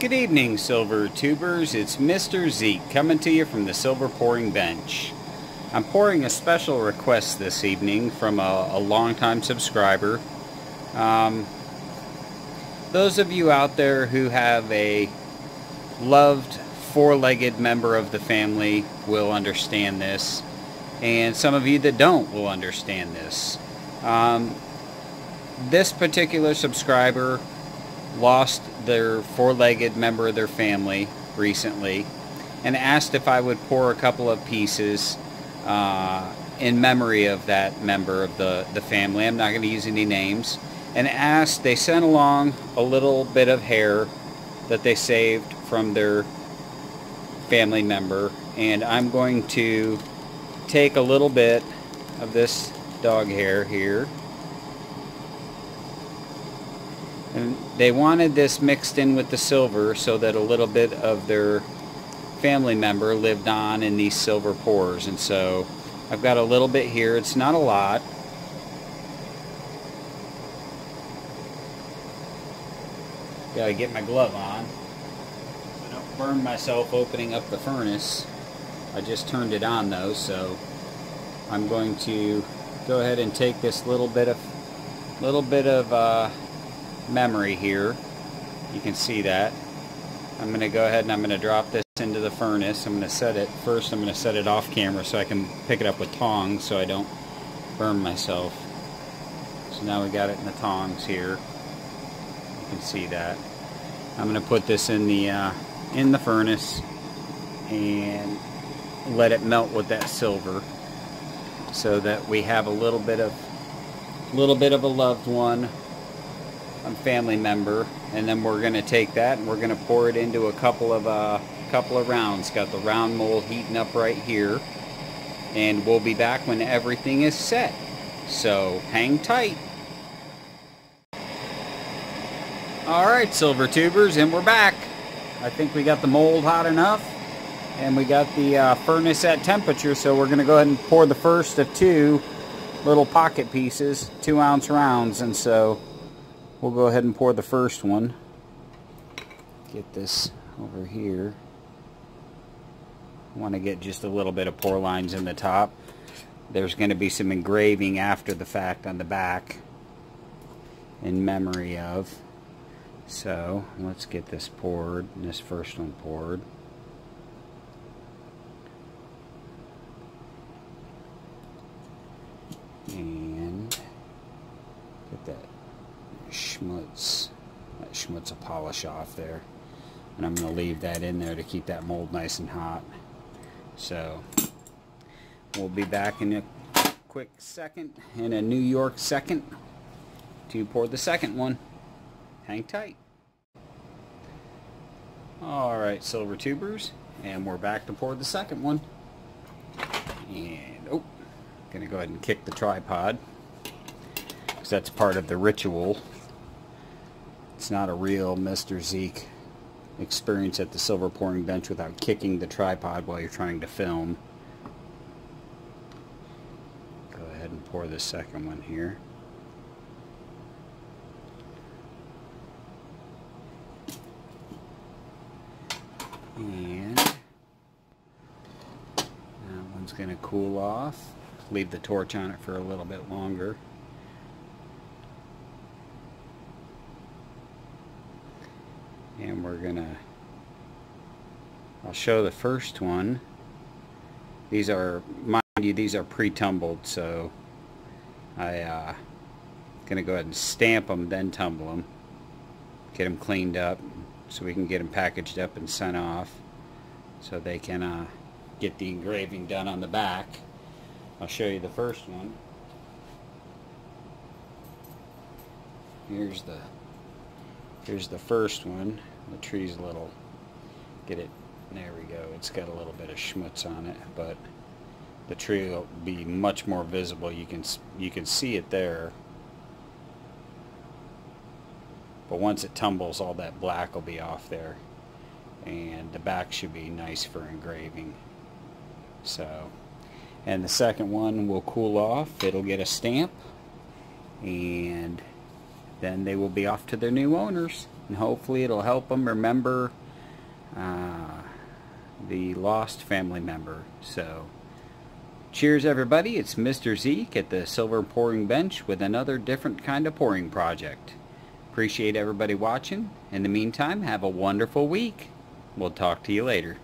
Good evening, Silver Tubers. It's Mr. Zeke coming to you from the Silver Pouring Bench. I'm pouring a special request this evening from a longtime subscriber. Those of you out there who have a loved four-legged member of the family will understand this, and some of you that don't will understand this. This particular subscriber lost their four-legged member of their family recently and asked if I would pour a couple of pieces in memory of that member of the family. I'm not going to use any names. And they sent along a little bit of hair that they saved from their family member, and I'm going to take a little bit of this dog hair here. And they wanted this mixed in with the silver so that a little bit of their family member lived on in these silver pours. And so I've got a little bit here. It's not a lot. Gotta get my glove on so I don't burn myself opening up the furnace. I just turned it on though, so I'm going to go ahead and take this little bit of memory here. You can see that. I'm going to go ahead and I'm going to drop this into the furnace. I'm going to set it first. I'm going to set it off camera so I can pick it up with tongs so I don't burn myself. So now we got it in the tongs here. You can see that. I'm going to put this in the furnace and let it melt with that silver so that we have a little bit of a loved one, a family member, and then we're going to take that and we're going to pour it into a couple of rounds. Got the round mold heating up right here, and we'll be back when everything is set. So hang tight. Alright, Silver Tubers, and we're back. I think we got the mold hot enough and we got the furnace at temperature, so we're going to go ahead and pour the first of two little pocket pieces, 2-ounce rounds. And so we'll go ahead and pour the first one. Get this over here. I want to get just a little bit of pour lines in the top. There's going to be some engraving after the fact on the back in memory of. So let's get this poured, and this first one poured. And get that schmutz will polish off there, and I'm going to leave that in there to keep that mold nice and hot. So we'll be back in a quick second, in a New York second, to pour the second one. Hang tight. Alright, Silver Tubers, and we're back to pour the second one. And gonna go ahead and kick the tripod because that's part of the ritual. It's not a real Mr. Zeke experience at the Silver Pouring Bench without kicking the tripod while you're trying to film. Go ahead and pour the second one here. And that one's going to cool off. Leave the torch on it for a little bit longer. And we're going to, I'll show the first one. These are, mind you, these are pre-tumbled, so I'm going to go ahead and stamp them, then tumble them. Get them cleaned up so we can get them packaged up and sent off so they can get the engraving done on the back. I'll show you the first one. Here's the first one. The tree's a little, get it, there we go. It's got a little bit of schmutz on it, but the tree will be much more visible. You can see it there. But once it tumbles, all that black will be off there, and the back should be nice for engraving. So, and the second one will cool off. It'll get a stamp, and then they will be off to their new owners, and hopefully it'll help them remember the lost family member. So cheers everybody, it's Mr. Zeke at the Silver Pouring Bench with another different kind of pouring project. Appreciate everybody watching. In the meantime, have a wonderful week. We'll talk to you later.